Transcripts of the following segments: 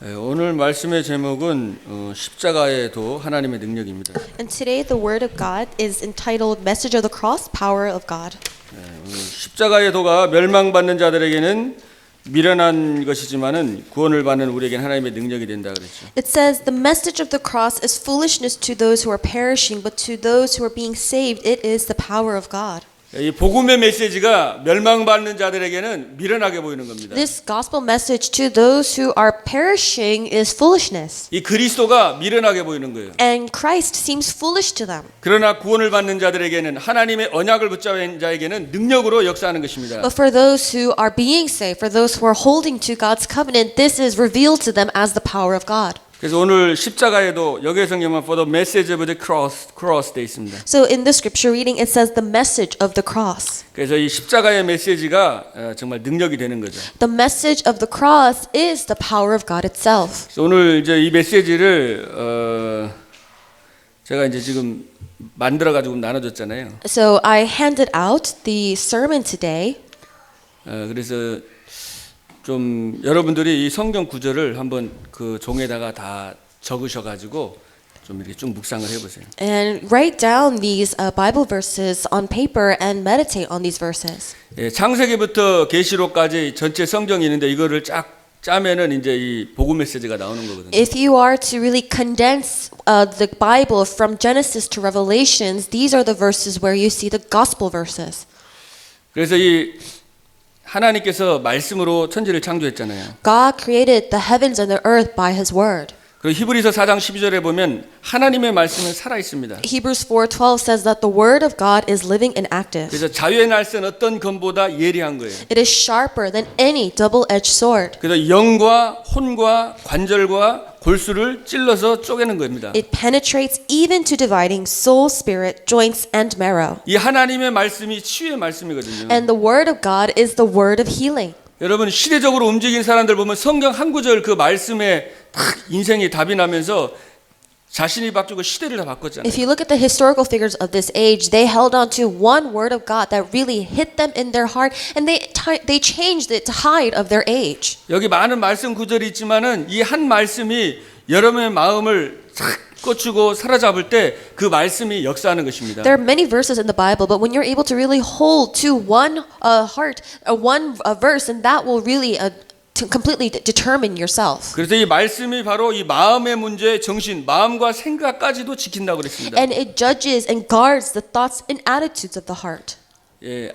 오늘 말씀의 제목은 십자가의 도 하나님의 능력입니다. And today the word of God is entitled Message of the Cross, Power of God. 십자가의 도가 멸망받는 자들에게는 미련한 것이지만은 구원을 받는 우리에게는 하나님의 능력이 된다 그랬죠. It says the message of the cross is foolishness to those who are perishing, but to those who are being saved, it is the power of God. 이 복음의 메시지가 멸망받는 자들에게는 미련하게 보이는 겁니다. This gospel message to those who are perishing is foolishness. 이 그리스도가 미련하게 보이는 거예요. And Christ seems foolish to them. 그러나 구원을 받는 자들에게는 하나님의 언약을 붙잡은 자에게는 능력으로 역사하는 것입니다. But for those who are being saved, for those who are holding to God's covenant, this is revealed to them as the power of God. 그래서 오늘 십자가에도 여기에 성경만 for the message of the cross 돼 있습니다. So in the scripture reading, it says the message of the cross. 그래서 이 십자가의 메시지가 정말 능력이 되는 거죠. The message of the cross is the power of God itself. 그래서 오늘 이제 이 메시지를 제가 이제 지금 만들어 가지고 나눠줬잖아요. So I handed out the sermon today. 그래서 좀 여러분들이 이 성경 구절을 한번 그 종에다가 다 적으셔 가지고 좀 이렇게 쭉 묵상을 해보세요. And write down these Bible verses on paper and meditate on these verses. 예, 창세기부터 계시록까지 전체 성경이 있는데 이거를 쫙 짜면은 이제 이 복음 메시지가 나오는 거거든요. If you are to really condense the Bible from Genesis to Revelations, these are the verses where you see the gospel verses. 그래서 이 하나님께서 말씀으로 천지를 창조했잖아요. God created the heavens and the earth by His word. 그리고 히브리서 4장 12절에 보면 하나님의 말씀은 살아 있습니다. Hebrews 4:12 says that the word of God is living and active. 그래서 자유의 날선 어떤 검보다 예리한 거예요. It is sharper than any double-edged sword. 그래서 영과 혼과 관절과 골수를 찔러서 쪼개는 겁니다. It penetrates even to dividing soul, spirit, joints, and marrow. 이 하나님의 말씀이 치유의 말씀이거든요. And the word of God is the word of healing. 여러분 시대적으로 움직인 사람들 보면 성경 한 구절 그 말씀에 딱 인생이 답이 나면서 자신이 바뀌고 시대를 다 바꿨잖아요. If you look at the historical figures of this age, they held on to one word of God that really hit them in their heart, and they changed the tide of their age. 여기 많은 말씀 구절이 있지만은 이 한 말씀이 여러분의 마음을 탁 꽂히고 사로잡을 때 그 말씀이 역사하는 것입니다. There are many verses in the Bible, but when you're able to really hold to one heart, one verse, and that will really to completely determine yourself. 그래서 이 말씀이 바로 이 마음의 문제, 정신, 마음과 생각까지도 지킨다고 그랬습니다. And it judges and guards the thoughts and attitudes of the heart. 예,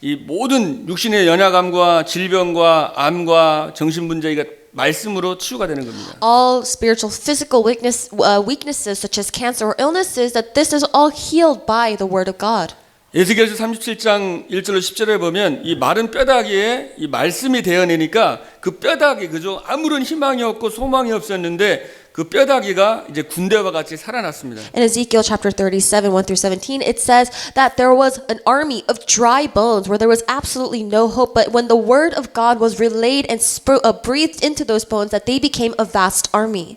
이 모든 육신의 연약함과 질병과 암과 정신 문제가 말씀으로 치유가 되는 겁니다. All spiritual, physical weaknesses such as cancer or illnesses, that this is all healed by the word of God. 에스겔서 37장 1절로 10절에 보면 이 마른 뼈다귀에 이 말씀이 되어내니까 그 뼈다귀 그죠 아무런 희망이 없고 소망이 없었는데 그 뼈다귀가 이제 군대와 같이 살아났습니다. In Ezekiel chapter 37, 1 through 17, it says that there was an army of dry bones where there was absolutely no hope. But when the word of God was relayed and breathed into those bones, that they became a vast army.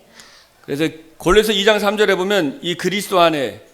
그래서 골로새 2장 3절에 보면 이 그리스도 안에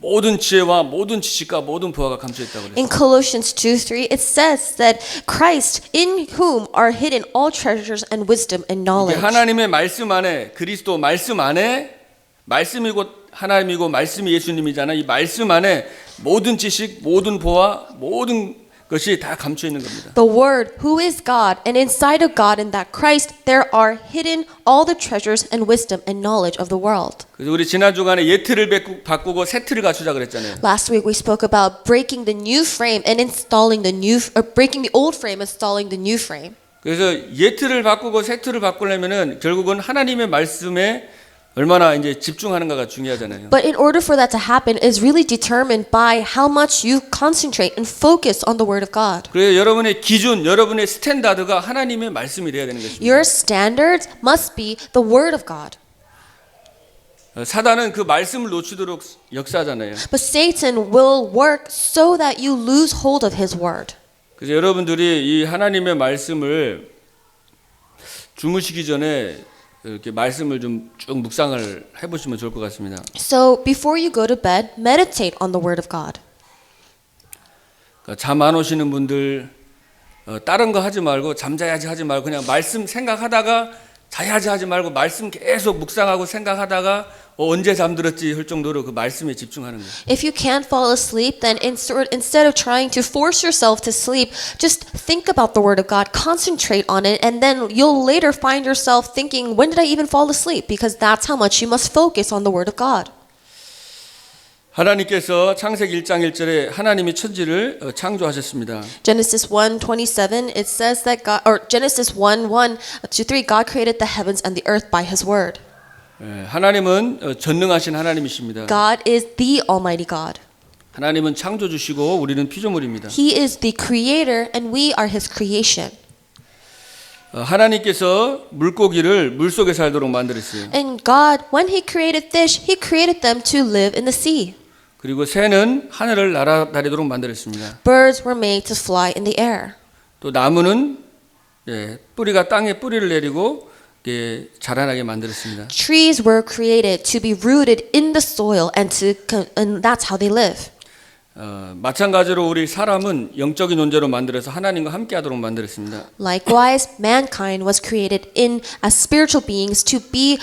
모든 지혜와 모든 지식과 모든 부하가 감춰 있다고 그랬어요. In Colossians 2:3, it says that Christ, in whom are hidden all treasures and wisdom and knowledge. 하나님의 말씀 안에 그리스도 말씀 안에 말씀이고 하나님이고 말씀이 예수님이잖아요. 이 말씀 안에 모든 지식, 모든 보화, 모든 것이 다 감춰 있는 겁니다. The Word, who is God, and inside of God, in that Christ, there are hidden all the treasures and wisdom and knowledge of the world. 그래서 우리 지난 주간에 옛 틀을 바꾸고 새 틀을 갖추자 그랬잖아요. Last week we spoke about breaking the new frame and installing the new, or breaking the old frame, installing the new frame. 그래서 옛 틀을 바꾸고 새 틀을 바꾸려면은 결국은 하나님의 말씀에 얼마나 이제 집중하는가가 중요하잖아요. But in order for that to happen is really determined by how much you concentrate and focus on the Word of God. 그래서 여러분의 기준, 여러분의 스탠다드가 하나님의 말씀이 돼야 되는 것입니다. Your standards must be the Word of God. 사단은 그 말씀을 놓치도록 역사하잖아요. But Satan will work so that you lose hold of his word. 그래서 여러분들이 이 하나님의 말씀을 주무시기 전에 이렇게 말씀을 좀 쭉 묵상을 해보시면 좋을 것 같습니다. So before you go to bed, meditate on the word of God. 그러니까 잠 안 오시는 분들 다른 거 하지 말고 잠자야지 하지 말고 그냥 말씀 생각하다가 자야자 하지 말고 말씀 계속 묵상하고 생각하다가 언제 잠들었지 할 정도로 그 말씀에 집중하는 거예요. If you can't fall asleep, then instead of trying to force yourself to sleep, just think about the Word of God, concentrate on it, and then you'll later find yourself thinking, when did I even fall asleep? Because that's how much you must focus on the Word of God. 하나님께서 창세기 1장 1절에 하나님이 천지를 창조하셨습니다. Genesis 1:27, it says that God, or Genesis 1:1-3, God created the heavens and the earth by His Word. 하나님은 전능하신 하나님이십니다. God is the Almighty God. 하나님은 창조주시고 우리는 피조물입니다. He is the Creator and we are His creation. 하나님께서 물고기를 물속에 살도록 만들었어요. And God, when He created fish, He created them to live in the sea. 그리고 새는 하늘을 날아다니도록 만들었습니다. Birds were made to fly in the air. 또 나무는 뿌리가 땅에 뿌리를 내리고 자라나게 만들었습니다. Trees were created to be rooted in the soil and that's how they live. 마찬가지로 우리 사람은 영적인 존재로 만들어서 하나님과 함께하도록 만들었습니다. Likewise, mankind was created as spiritual beings to be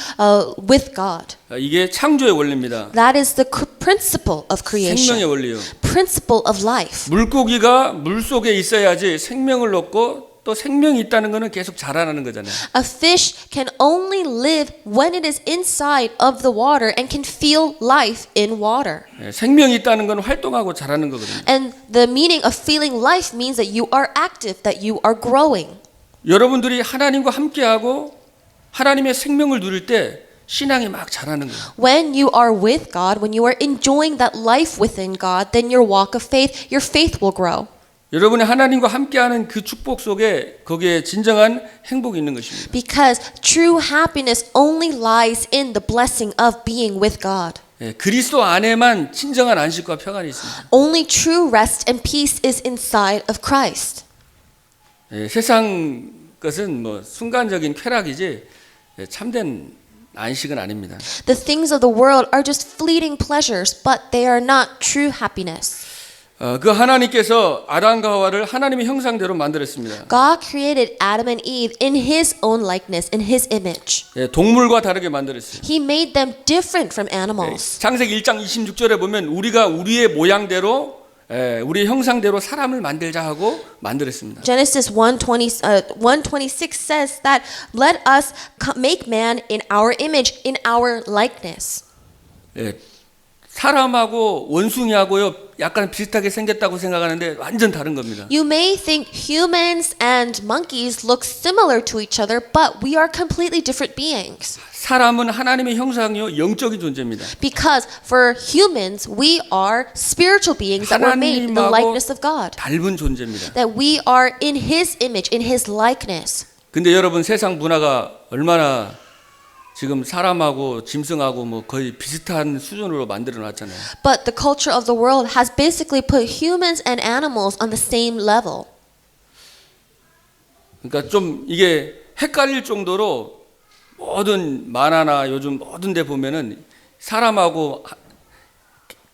with God. 이게 창조의 원리입니다. That is the principle of creation. 생명의 원리요. Principle of life. 물고기가 물 속에 있어야지 생명을 얻고 또 생명이 있다는 것은 계속 자라나는 거잖아요. A fish can only live when it is inside of the water and can feel life in water. 생명이 있다는 건 활동하고 자라는 거거든요. And the meaning of feeling life means that you are active, that you are growing. 여러분들이 하나님과 함께하고 하나님의 생명을 누릴 때 신앙이 막 자라는 거예요. When you are with God, when you are enjoying that life within God, then your walk of faith, your faith will grow. 여러분이 하나님과 함께하는 그 축복 속에 거기에 진정한 행복이 있는 것입니다. Because true happiness only lies in the blessing of being with God. 그리스도 안에만 진정한 안식과 평안이 있습니다. Only true rest and peace is inside of Christ. 세상 것은 뭐 순간적인 쾌락이지 참된 안식은 아닙니다. The things of the world are just fleeting pleasures, but they are not true happiness. 그 하나님께서 아담과 하와를 하나님의 형상대로 만들었습니다. God created Adam and Eve in His own likeness, in His image. 동물과 다르게 만들었어요. He made them different from animals. 창세기 1장 26절에 보면 우리가 우리의 모양대로 우리의 형상대로 사람을 만들자 하고 만들었습니다. Genesis 1:26 says that let us make man in our image, in our likeness. 사람하고 원숭이하고요 약간 비슷하게 생겼다고 생각하는데 완전 다른 겁니다. You may think humans and monkeys look similar to each other, but we are completely different beings. 사람은 하나님의 형상이요 영적인 존재입니다. Because for humans, we are spiritual beings that were made in the likeness of God. 닮은 존재입니다. That we are in His image, in His likeness. 근데 여러분 세상 문화가 얼마나 지금 사람하고 짐승하고 뭐 거의 비슷한 수준으로 만들어 놨잖아요. But the culture of the world has basically put humans and animals on the same level. 그러니까 좀 이게 헷갈릴 정도로 모든 만화나 요즘 모든 데 보면은 사람하고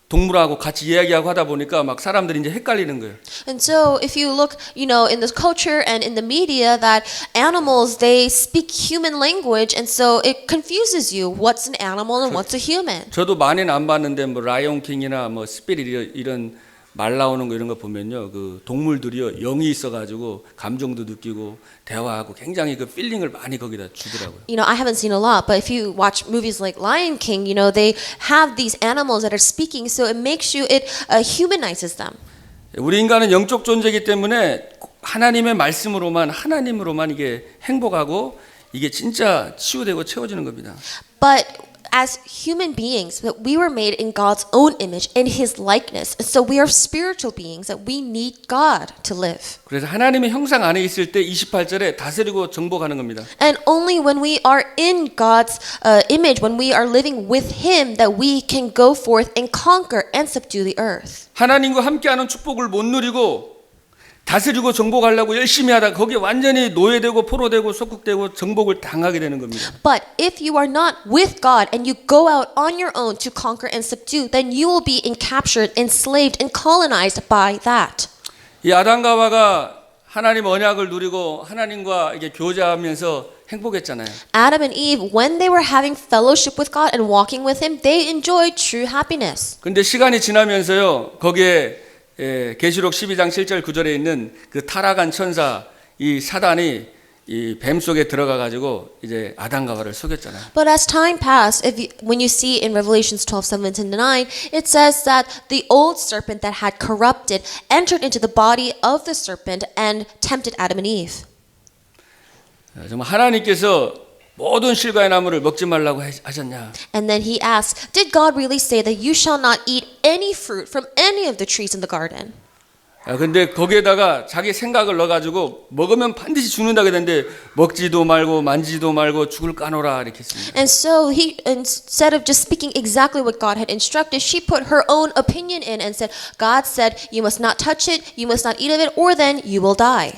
동물하고 같이 이야기하고 하다 보니까 막 사람들이 이제 헷갈리는 거예요. And so if you look, in the culture and in the media that animals, they speak human language and so it confuses you. What's an animal and what's a human? 저도 많이는 안 봤는데 뭐 라이온 킹이나 뭐 스피릿 이런 말 나오는 거 이런 거 보면요. 그 동물들이요. 영이 있어 가지고 감정도 느끼고 대화하고 굉장히 그 필링을 많이 거기다 주더라고요. I haven't seen a lot, but if you watch movies like Lion King, they have these animals that are speaking, so it makes you, it humanizes them. 우리 인간은 영적 존재이기 때문에 하나님의 하나님으로만 이게 행복하고 이게 진짜 치유되고 채워지는 겁니다. But as human beings, that we were made in God's own image, in His likeness. So we are spiritual beings that we need God to live. 그래서 하나님의 형상 안에 있을 때 28절에 다스리고 정복하는 겁니다. And only when we are in God's image, when we are living with Him, that we can go forth and conquer and subdue the earth. 하나님과 함께하는 축복을 못 누리고 다스리고 정복하려고 열심히 하다 거기에 완전히 노예되고 포로되고 속국되고 정복을 당하게 되는 겁니다. But if you are not with God and you go out on your own to conquer and subdue, then you will be captured, enslaved, and colonized by that. 이 아담과 하와가 하나님 언약을 누리고 하나님과 이게 교제하면서 행복했잖아요. Adam and Eve, when they were having fellowship with God and walking with Him, they enjoyed true happiness. 근데 시간이 지나면서요, 거기에 계시록 12장 7절 9절에 있는 그 타락한 천사 이 사단이 이 뱀 속에 들어가 가지고 이제 아담과 하와를 속였잖아요. But as time passed, when you see in Revelations 12:7-9, it says that the old serpent that had corrupted entered into the body of the serpent and tempted Adam and Eve. 정말 하나님께서 모든 실과의 나무를 먹지 말라고 하셨냐? And then he asks, did God really say that you shall not eat any fruit from any of the trees in the garden? 근데 거기에다가 자기 생각을 넣어가지고 먹으면 반드시 죽는다 그랬는데 먹지도 말고 만지지도 말고 죽을 까노라 이렇게 했습니다. And so he, instead of just speaking exactly what God had instructed, she put her own opinion in and said, God said, you must not touch it, you must not eat of it, or then you will die.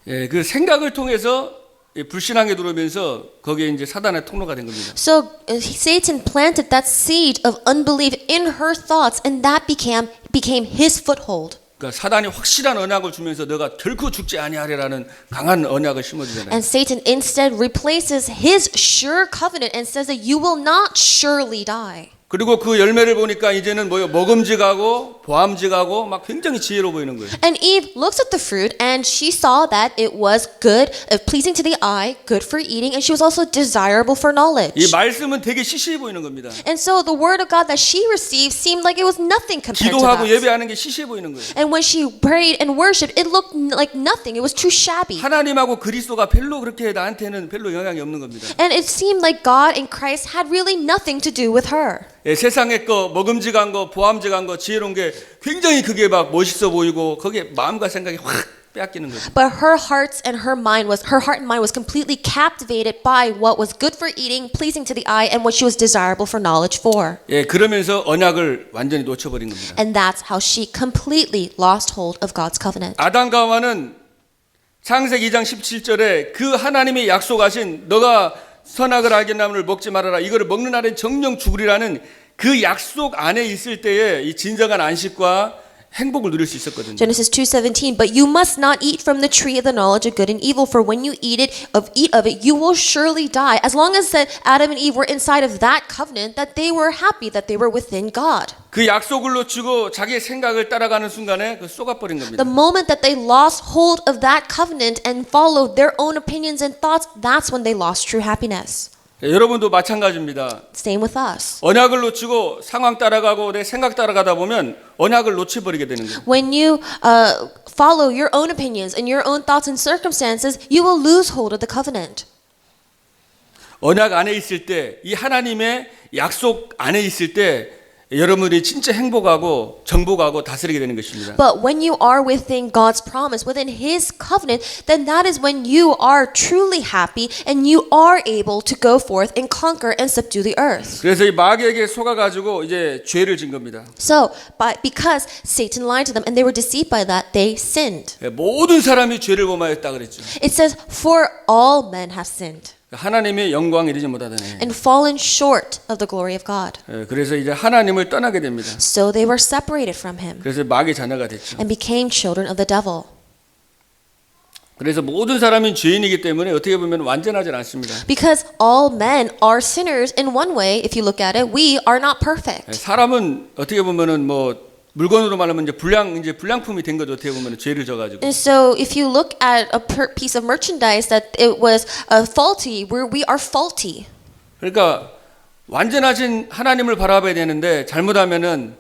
예, 그 생각을 통해서 불신앙에 들어오면서 거기에 이제 사단의 통로가 된 겁니다. So Satan planted that seed of unbelief in her thoughts, and that became his foothold. 그러니까 사단이 확실한 언약을 주면서 너가 결코 죽지 아니하리라는 강한 언약을 심어주잖아요. And Satan instead replaces his sure covenant and says that you will not surely die. 그리고 그 열매를 보니까 이제는 뭐요? 먹음직하고 보암직하고 막 굉장히 지혜로워 보이는 거예요. And Eve looks at the fruit and she saw that it was good, pleasing to the eye, good for eating, and she was also desirable for knowledge. 이 말씀은 되게 시시해 보이는 겁니다. And so the word of God that she received seemed like it was nothing compared to 기도하고 that. 예배하는 게 시시해 보이는 거예요. And when she prayed and worshipped, it looked like nothing. It was too shabby. 하나님하고 그리스도가 별로 그렇게 나한테는 별로 영향이 없는 겁니다. And it seemed like God and Christ had really nothing to do with her. 예, 세상의 거, 먹음직한 거, 보암직한 거, 지혜로운 게 굉장히 그게 막 멋있어 보이고 거기에 마음과 생각이 확 빼앗기는 거죠. But her heart and mind was completely captivated by what was good for eating, pleasing to the eye, and what she was desirable for knowledge for. 예, 그러면서 언약을 완전히 놓쳐버린 겁니다. And that's how she completely lost hold of God's covenant. 아담과 하와는 창세기 2장 17절에 그 하나님이 약속하신 너가 선악을 알게 나무를 먹지 말아라. 이거를 먹는 날엔 정령 죽으리라는 그 약속 안에 있을 때에 이 진정한 안식과 행복을 누릴 수 있었거든요. Genesis 2:17, but you must not eat from the tree of the knowledge of good and evil, for when you eat of it, you will surely die. As long as that Adam and Eve were inside of that covenant, that they were happy that they were within God. 그 약속을 놓치고 자기의 생각을 따라가는 순간에 그 쏘가버린 겁니다. The moment that they lost hold of that covenant and followed their own opinions and thoughts, that's when they lost true happiness. 여러분도 마찬가지입니다. Same with us. 언약을 놓치고 상황 따라가고 내 생각 따라가다 보면 언약을 놓쳐버리게 되는 거예요. When you follow your own opinions and your own thoughts and circumstances, you will lose hold of the covenant. 언약 안에 있을 때, 이 하나님의 약속 안에 있을 때 여러분들이 진짜 행복하고 정복하고 다스리게 되는 것입니다. But when you are within God's promise, within His covenant, then that is when you are truly happy and you are able to go forth and conquer and subdue the earth. 그래서 이 마귀에게 속아가지고 이제 죄를 진 겁니다. So, because Satan lied to them and they were deceived by that, they sinned. 모든 사람이 죄를 범하였다 그랬죠. It says, for all men have sinned 하나님의 영광 이르지 못하다네. and fallen short of the glory of God. 그래서 이제 하나님을 떠나게 됩니다. So they were separated from Him 그래서 마귀 자녀가 됐죠. and became children of the devil. 그래서 모든 사람이 죄인이기 때문에 어떻게 보면 완전하지 않습니다. Because all men are sinners in one way, if you look at it, we are not perfect. 사람은 어떻게 보면은 뭐 물건으로 말하면 이제 불량품이 된 거죠. 어떻게 보면 죄를 져가지고. And so if you look at a piece of merchandise that it was faulty, we are faulty. 그러니까 완전하신 하나님을 바라봐야 되는데 잘못하면은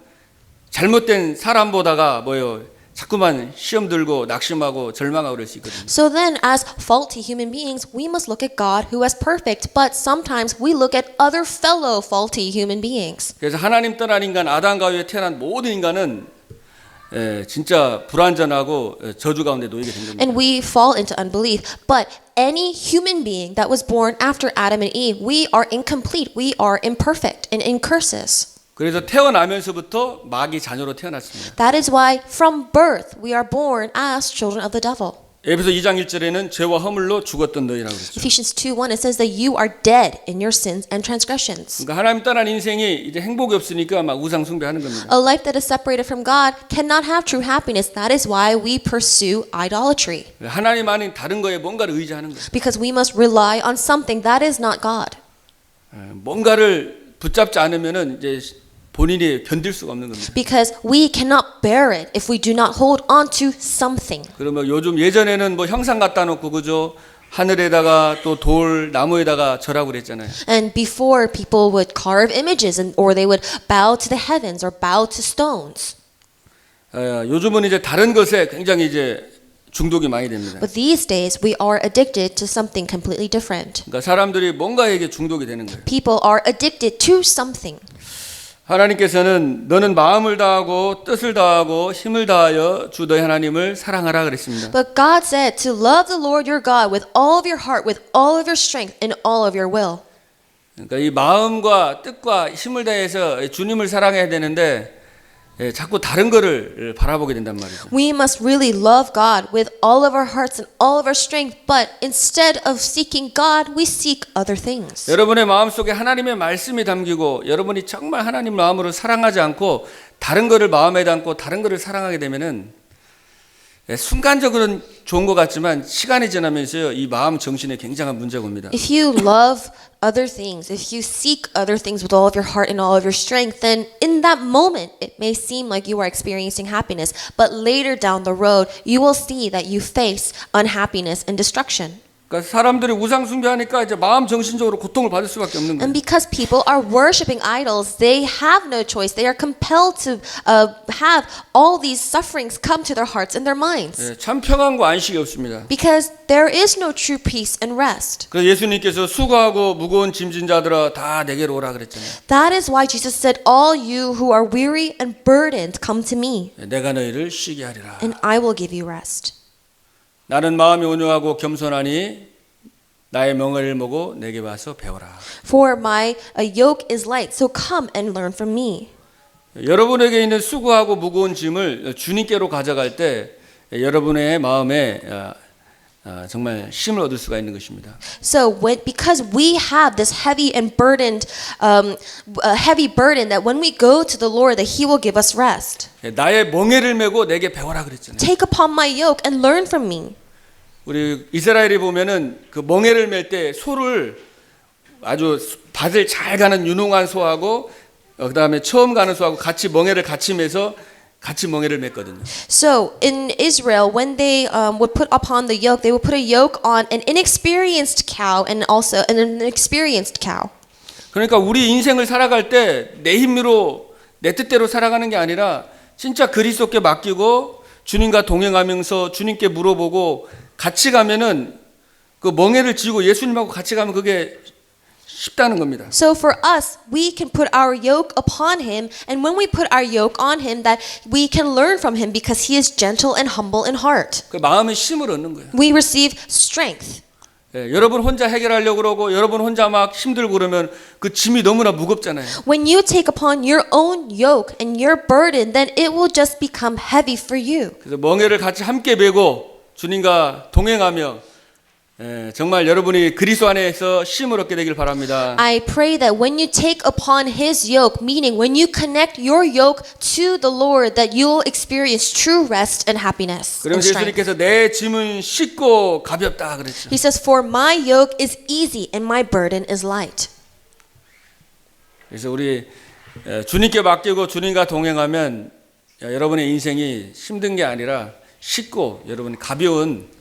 잘못된 사람 보다가 뭐요 자꾸만 시험 들고 낙심하고 절망하고 그럴 수 있거든요. So then as faulty human beings, we must look at God who is perfect, but sometimes we look at other fellow faulty human beings. 그래서 하나님 떠난 인간 아담과 하와에 태어난 모든 인간은 진짜 불완전하고 저주 가운데 놓이게 된 겁니다. And we fall into unbelief, but any human being that was born after Adam and Eve, we are incomplete, we are imperfect and in curses. 그래서 태어나면서부터 마귀 자녀로 태어났습니다. That is why from birth we are born as children of the devil. 에베소 2장 1절에는 죄와 허물로 죽었던 너희라고 그랬죠. Ephesians 2:1 it says that you are dead in your sins and transgressions. 그러니까 하나님 떠난 인생이 이제 행복이 없으니까 막 우상 숭배하는 겁니다. A life that is separated from God cannot have true happiness. That is why we pursue idolatry. 하나님 아닌 다른 거에 뭔가를 의지하는 거예요. Because we must rely on something that is not God. 뭔가를 붙잡지 않으면은 이제 본인이 견딜 수가 없는 겁니다. Because we cannot bear it if we do not hold on to something. 그러면 요즘 예전에는 뭐 형상 갖다 놓고 그죠? 하늘에다가 또 돌 나무에다가 절하고 그랬잖아요. And before people would carve images or they would bow to the heavens or bow to stones. 요즘은 이제 다른 것에 굉장히 이제 중독이 많이 됩니다. But these days we are addicted to something completely different. 그러니까 사람들이 뭔가에게 중독이 되는 거예요. People are addicted to something. 하나님께서는 너는 마음을 다하고 뜻을 다하고 힘을 다하여 주 너희 하나님을 사랑하라 그랬습니다. But God said to love the Lord your God with all of your heart, with all of your strength, and all of your will. 그러니까 이 마음과 뜻과 힘을 다해서 주님을 사랑해야 되는데 자꾸 다른 거를 바라보게 된단 말이죠. We must really love God with all of our hearts and all of our strength, but instead of seeking God, we seek other things. 여러분의 마음속에 하나님의 말씀이 담기고 여러분이 정말 하나님 마음으로 사랑하지 않고 다른 거를 마음에 담고 다른 거를 사랑하게 되면은 순간적으로는 좋은 것 같지만 시간이 지나면서요 이 마음 정신에 굉장한 문제가 옵니다. If you love other things, if you seek other things with all of your heart and all of your strength, then in that moment it may seem like you are experiencing happiness, but later down the road you will see that you face unhappiness and destruction. 그러니까 사람들이 우상 숭배하니까 이제 마음 정신적으로 고통을 받을 수밖에 없는 거예요. And because people are worshiping idols, they have no choice. They are compelled to have all these sufferings come to their hearts and their minds. 참 평안과 안식이 없습니다. Because there is no true peace and rest. 그래서 예수님께서 수고하고 무거운 짐진 자들아 다 내게로 오라 그랬잖아요. That is why Jesus said, all you who are weary and burdened, come to me, 내가 너희를 쉬게 하리라. and I will give you rest. 나는 마음이 온유하고 겸손하니 나의 멍에를 모고 내게 와서 배워라. For my yoke is light, so come and learn from me. 여러분에게 있는 수고하고 무거운 짐을 주님께로 가져갈 때 여러분의 마음에 정말 쉼을 얻을 수가 있는 것입니다. So because we have this heavy and burdened, heavy burden, that when we go to the Lord, that He will give us rest. 나의 멍에를 메고 내게 배워라 그랬잖아요. Take upon my yoke and learn from me. 우리 이스라엘이 보면은 그 멍에를 맬 때 소를 아주 밭을 잘 가는 유능한 소하고 그다음에 처음 가는 소하고 같이 멍에를 같이 매서 같이 멍에를 맸거든요. So in Israel, when they would put upon the yoke, they would put a yoke on an inexperienced cow and also an experienced cow. 그러니까 우리 인생을 살아갈 때 내 힘으로 내 뜻대로 살아가는 게 아니라 진짜 그리스도께 맡기고 주님과 동행하면서 주님께 물어보고 같이 가면은 그 멍에를 쥐고 예수님하고 같이 가면 그게 쉽다는 겁니다. So for us, we can put our yoke upon Him, and when we put our yoke on Him, that we can learn from Him because He is gentle and humble in heart. 그 마음의 힘을 얻는 거예요. We receive strength. 여러분 혼자 해결하려고 그러고 여러분 혼자 막 힘들고 그러면 그 짐이 너무나 무겁잖아요. When you take upon your own yoke and your burden, then it will just become heavy for you. 그래서 멍에를 같이 함께 메고 주님과 동행하며 정말 여러분이 그리스도 안에서 쉼을 얻게 되길 바랍니다. I pray that when you take upon His yoke, meaning when you connect your yoke to the Lord, that you will experience true rest and happiness and 그러면서 strength. 예수님께서 내 짐은 쉽고 가볍다 그랬죠. He says, for my yoke is easy and my burden is light. 그래서 우리 주님께 맡기고 주님과 동행하면 여러분의 인생이 힘든 게 아니라 쉽고 여러분 가벼운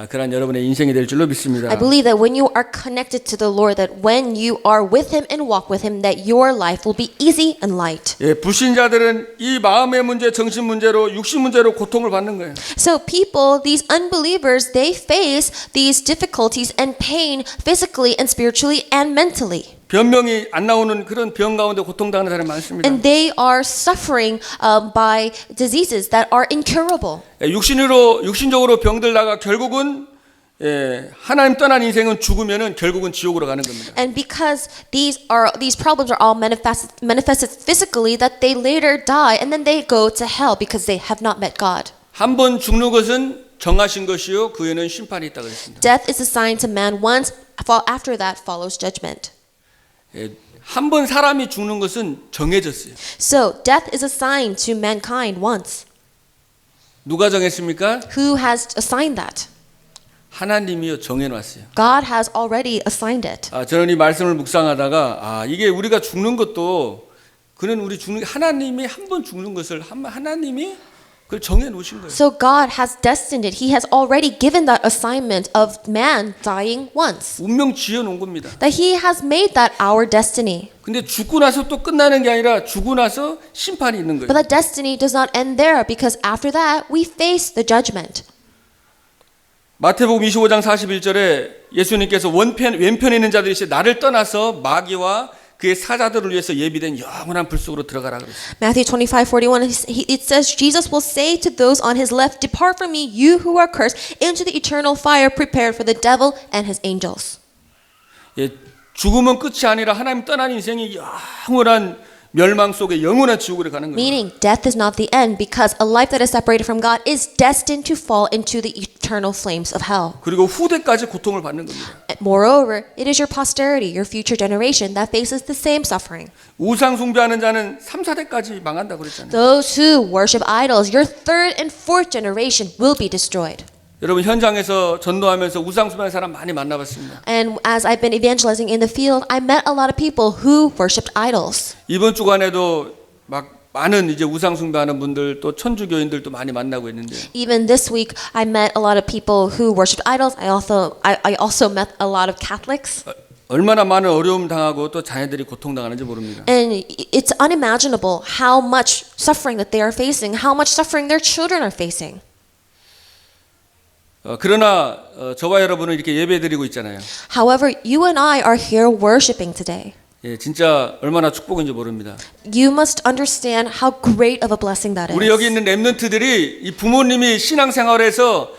그런 여러분의 인생이 될 줄로 믿습니다. I believe that when you are connected to the Lord, that when you are with Him and walk with Him, that your life will be easy and light. 불신자들은 이 마음의 문제, 정신 문제로, 육신 문제로 고통을 받는 거예요. So people, these unbelievers, they face these difficulties and pain physically and spiritually and mentally. 변명이 안 나오는 그런 병 가운데 고통당하는 사람이 많습니다. And they are suffering by diseases that are incurable. 육신적으로 병들다가 결국은 하나님 떠난 인생은 죽으면은 결국은 지옥으로 가는 겁니다. And because these problems are all manifested physically, that they later die and then they go to hell because they have not met God. 한 번 죽는 것은 정하신 것이요 그 후에는 심판이 있다 그랬습니다. Death is assigned to man once, after that follows judgment. 한 번 사람이 죽는 것은 정해졌어요. So death is assigned to mankind once. 누가 정했습니까? Who has assigned that? 하나님이요 정해놨어요. God has already assigned it. 저는 이 말씀을 묵상하다가 이게 우리가 죽는 것도 그는 우리 죽는 하나님이 한 번 죽는 것을 하나님이 그걸 정해 놓으신 거예요. So God has destined it. He has already given that assignment of man dying once. 운명 지어 놓은 겁니다. That He has made that our destiny. 근데 죽고 나서 또 끝나는 게 아니라 죽고 나서 심판이 있는 But 거예요. that destiny does not end there because after that we face the judgment. 마태복음 25장 41절에 예수님께서 왼편에 있는 자들이 이제 나를 떠나서 마귀와 그의 사자들을 위해서 예비된 영원한 불 속으로 들어가라 그랬어요. Matthew 25:41 it says Jesus will say to those on his left, "Depart from me, you who are cursed, into the eternal fire prepared for the devil and his angels." 죽음은 끝이 아니라 하나님 떠난 인생이 영원한 멸망 속에 영원한 지옥으로 가는 거예요. Meaning death is not the end because a life that is separated from God is destined to fall into the eternal flames of hell. 그리고 후대까지 고통을 받는 겁니다. Moreover, it is your posterity, your future generation that faces the same suffering. 우상 숭배하는 자는 3, 4대까지 망한다고 그랬잖아요. Those who worship idols, your third and fourth generation will be destroyed. 여러분 현장에서 전도하면서 우상 숭배하는 사람 많이 만나봤습니다. And as I've been evangelizing in the field, I met a lot of people who worshipped idols. 이번 주간에도 막 많은 이제 우상 숭배하는 분들 또 천주교인들도 많이 만나고 있는데 Even this week, I met a lot of people who worshipped idols. I also met a lot of Catholics. 얼마나 많은 어려움 당하고 또 자녀들이 고통당하는지 모릅니다. And it's unimaginable how much suffering that they are facing, how much suffering their children are facing. 그러나 저와 여러분은 이렇게 예배드리고 있잖아요. However, you and I are here worshiping today. 진짜 얼마나 축복인지 모릅니다. You must understand how great of a blessing that 우리 여기 is. 있는 렘넌트들이 이 부모님이 신앙생활에서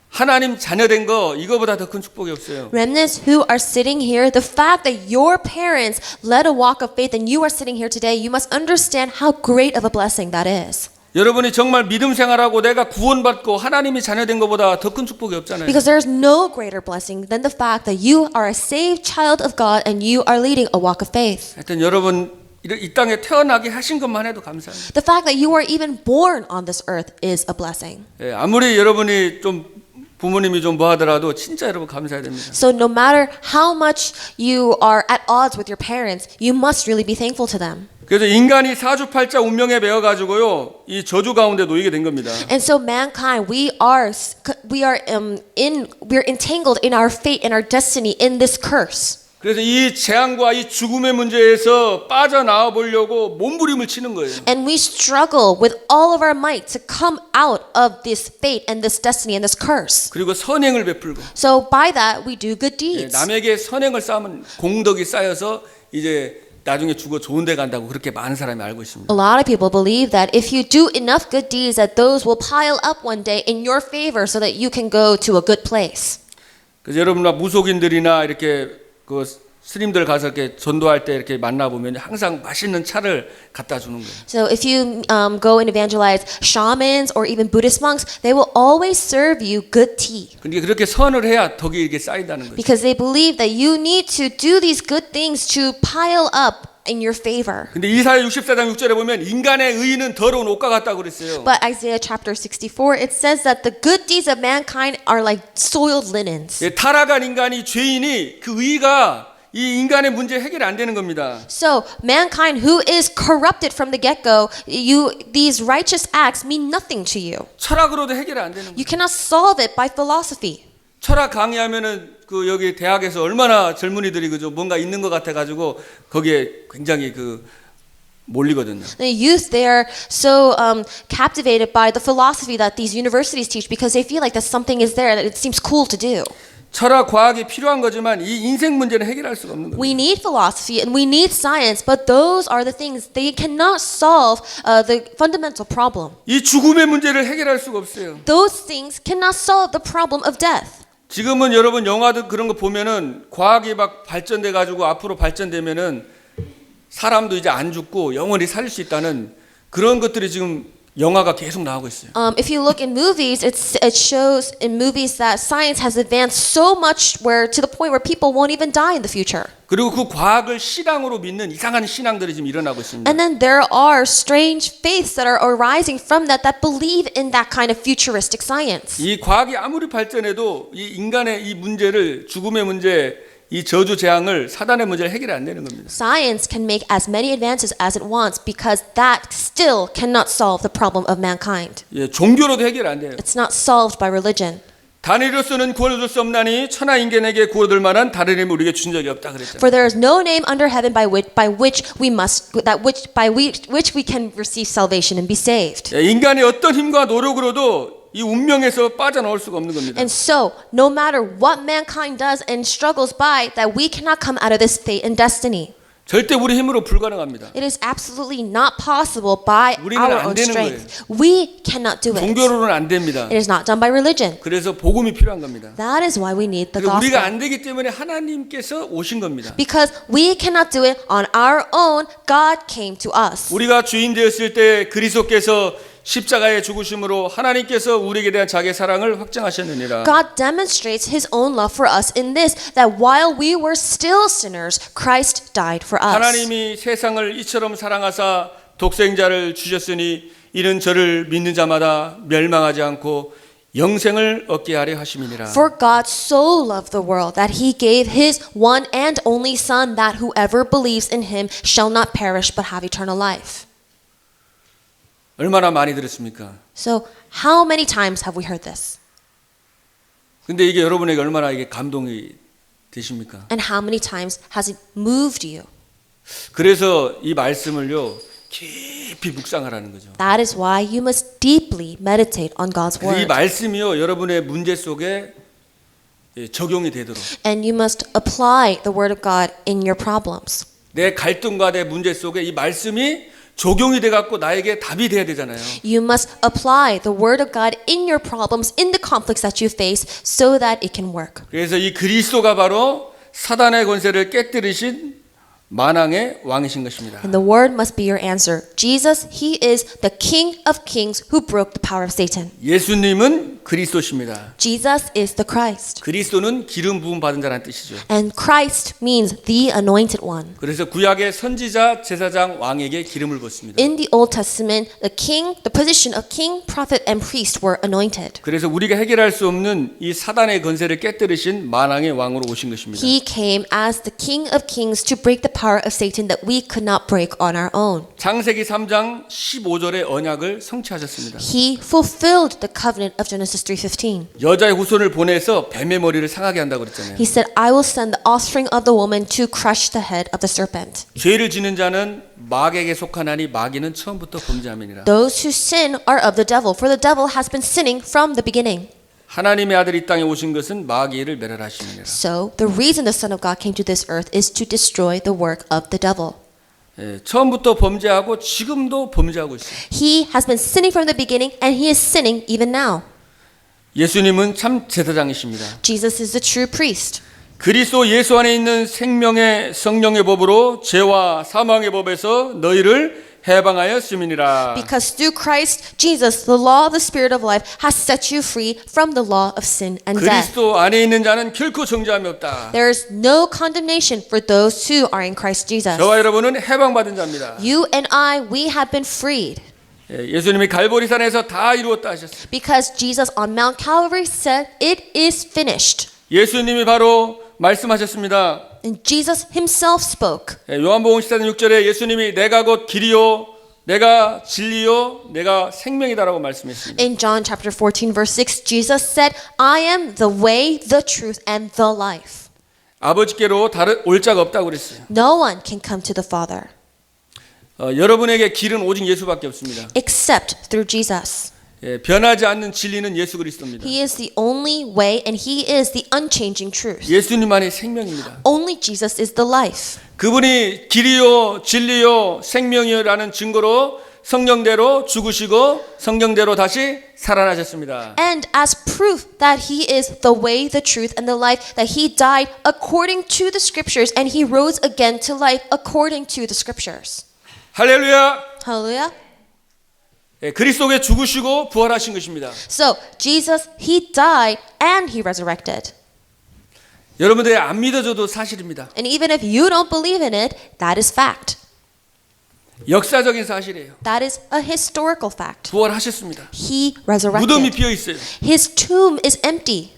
하나님 자녀된 거 이거보다 더 큰 축복이 없어요. Remnants who are sitting here, the fact that your parents led a walk of faith and you are sitting here today, you must understand how great of a blessing that is. 여러분이 정말 믿음 생활하고 내가 구원받고 하나님이 자녀된 것보다 더 큰 축복이 없잖아요. Because there is no greater blessing than the fact that you are a saved child of God and you are leading a walk of faith. 하여튼 여러분 이 땅에 태어나게 하신 것만 해도 감사합니다. The fact that you are even born on this earth is a blessing. 아무리 여러분이 좀 부모님이 좀 뭐하더라도 진짜 여러분 감사해야 됩니다. So no matter how much you are at odds with your parents, you must really be thankful to them. 그래서 인간이 사주팔자 운명에 매여 가지고요 이 저주 가운데 놓이게 된 겁니다. And so mankind, we are entangled in our fate and our destiny in this curse. 그래서 이 재앙과 이 죽음의 문제에서 빠져나와 보려고 몸부림을 치는 거예요. And we struggle with all of our might to come out of this fate and this destiny and this curse. 그리고 선행을 베풀고 So by that we do good deeds. 남에게 선행을 쌓으면 공덕이 쌓여서 이제 나중에 죽어 좋은 데 간다고 그렇게 많은 사람이 알고 있습니다. A lot of people believe that if you do enough good deeds that those will pile up one day in your favor so that you can go to a good place. 그래서 여러분과 무속인들이나 이렇게 그 스님들 가서 이렇게 전도할 때 이렇게 만나 보면 항상 맛있는 차를 갖다 주는 거예요. So if you go and evangelize shamans or even Buddhist monks, they will always serve you good tea. 그러니까 그렇게 선을 해야 덕이 이렇게 쌓인다는 거죠. Because they believe that you need to do these good things to pile up in your favor. 근데 이사야 64장 6절에 보면 인간의 의는 더러운 옷과 같다고 그랬어요. But Isaiah chapter 64, it says that the good deeds of mankind are like soiled linens. 타락한 인간이 죄인이 그 의가 이 인간의 문제 해결이 안 되는 겁니다. So mankind who is corrupted from the get-go, these righteous acts mean nothing to you. 철학으로도 해결이 안 되는 거예요. You cannot solve it by philosophy. 철학 강의하면은 그 여기 대학에서 얼마나 젊은이들이 그죠 뭔가 있는 것 같아 가지고 거기에 굉장히 그 몰리거든요. The youth, they are so captivated by the philosophy that these universities teach because they feel like that something is there that it seems cool to do. 철학 과학이 필요한 거지만 이 인생 문제는 해결할 수가 없는 거예요. We need philosophy and we need science, but those are the things they cannot solve the fundamental problem. 이 죽음의 문제를 해결할 수가 없어요. Those things cannot solve the problem of death. 지금은 여러분 영화도 그런 거 보면은 과학이 막 발전돼 가지고 앞으로 발전되면은 사람도 이제 안 죽고 영원히 살 수 있다는 그런 것들이 지금 영화가 계속 나오고 있어요. If you look in movies, it shows in movies that science has advanced so much where to the point where people won't even die in the future. 그리고 그 과학을 신앙으로 믿는 이상한 신앙들이 지금 일어나고 있습니다. And then there are strange faiths that are arising from that believe in that kind of futuristic science. 이 과학이 아무리 발전해도 이 인간의 이 문제를 죽음의 문제, 이 저주 재앙을 사단의 문제를 해결이 안 되는 겁니다. Science can make as many advances as it wants because that still cannot solve the problem of mankind. 예, 종교로도 해결 안 돼요. It's not solved by religion. 다니로서는 구원을 줄 수 없나니 천하 인간에게 구원을 만한 다른 이름을 우리에게 준 적이 없다 그랬잖아요. For there is no name under heaven by which we can receive salvation and be saved. 예, 인간의 어떤 힘과 노력으로도 이 운명에서 빠져나올 수가 없는 겁니다. And so, no matter what mankind does and struggles by, that we cannot come out of this fate and destiny. 절대 우리 힘으로 불가능합니다. It is absolutely not possible by 우리는 our 안 own 되는 strength. We cannot do it. 종교로는 안 됩니다. It is not done by religion. 그래서 복음이 필요한 겁니다. That is why we need the 그리고 우리가 gospel. 안 되기 때문에 하나님께서 오신 겁니다. Because we cannot do it on our own, God came to us. 우리가 주인 되었을 때 그리스도께서 십자가의 죽으심으로 하나님께서 우리에게 대한 자기의 사랑을 확증하셨느니라. God demonstrates His own love for us in this, that while we were still sinners, Christ died for us. 하나님이 세상을 이처럼 사랑하사 독생자를 주셨으니 이는 저를 믿는 자마다 멸망하지 않고 영생을 얻게 하려 하심이니라. For God so loved the world that He gave His one and only Son, that whoever believes in Him shall not perish but have eternal life. 얼마나 많이 들었습니까? So, how many times have we heard this? 근데 이게 여러분에게 얼마나 이게 감동이 되십니까? And how many times has it moved you? 그래서 이 말씀을요 깊이 묵상하라는 거죠. That is why you must deeply meditate on God's 이 word. 말씀이요 여러분의 문제 속에 적용이 되도록 And you must apply the word of God in your problems. 내 갈등과 내 문제 속에 이 말씀이 적용이 돼 갖고 나에게 답이 돼야 되잖아요. You must apply the word of God in your problems, in the conflicts that you face, so that it can work. 그래서 이 그리스도가 바로 사단의 권세를 깨뜨리신 만왕의 왕이신 것입니다. And the word must be your answer. Jesus, He is the King of Kings who broke the power of Satan. 예수님은 그리스도십니다. Jesus is the Christ. 그리스도는 기름 부음 받은 자라는 뜻이죠. And Christ means the anointed one. 그래서 구약의 선지자, 제사장, 왕에게 기름을 붓습니다. In the Old Testament, the position of king, prophet, and priest were anointed. 그래서 우리가 해결할 수 없는 이 사단의 권세를 깨뜨리신 만왕의 왕으로 오신 것입니다. He came as the King of Kings to break the power of Satan that we could not break on our own. 창세기 3장 15절의 언약을 성취하셨습니다. He fulfilled the covenant of Genesis 3:15. 여자의 후손을 보내서 뱀의 머리를 상하게 한다고 그랬잖아요. He said, I will send the offspring of the woman to crush the head of the serpent. 죄를 지는 자는 마귀에게 속하나니 마귀는 처음부터 범죄함이니라. Those who sin are of the devil, for the devil has been sinning from the beginning. 하나님의 아들이 이 땅에 오신 것은 마귀를 멸하심이니라. So, the reason the Son of God came to this earth is to destroy the work of the devil. 처음부터 범죄하고 지금도 범죄하고 있어요. He has been sinning from the beginning, and he is sinning even now. 예수님은 참 제사장이십니다. Jesus is the true priest. 그리스도 예수 안에 있는 생명의 성령의 법으로 죄와 사망의 법에서 너희를 해방하였음이니라. Because through Christ Jesus, the law of the Spirit of life has set you free from the law of sin and death. 그리스도 안에 있는 자는 결코 정죄함이 없다. There is no condemnation for those who are in Christ Jesus. 저와 여러분은 해방받은 자입니다. You and I, we have been freed. 예수님이 갈보리산에서 다 이루었다 하셨어요. Because Jesus on Mount Calvary said, it is finished. 예수님이 바로 말씀하셨습니다. And Jesus himself spoke. 요한복음 14장 6절에 예수님이 내가 곧 길이요 내가 진리요 내가 생명이다라고 말씀했습니다. In John chapter 14 verse 6, Jesus said, I am the way, the truth, and the life. 아버지께로 올 자가 없다고 그랬어요. No one can come to the Father 여러분에게 길은 오직 예수밖에 없습니다. except through Jesus. 변하지 않는 진리는 예수 그리스도입니다. He is the only way and he is the unchanging truth. 예수님만이 생명입니다. Only Jesus is the life. 그분이 길이요 진리요 생명이요라는 증거로 성령대로 죽으시고 성령대로 다시 살아나셨습니다. And as proof that he is the way, the truth, and the life, that he died according to the scriptures and he rose again to life according to the scriptures. 할렐루야. Hallelujah. 그리스도께 죽으시고 부활하신 것입니다. So Jesus, he died and he resurrected. 여러분들이 안 믿어줘도 사실입니다. And even if you don't believe in it, that is fact. 역사적인 사실이에요. That is a historical fact. 부활하셨습니다. He 무덤이 resurrected. 비어 있어요. His tomb is empty.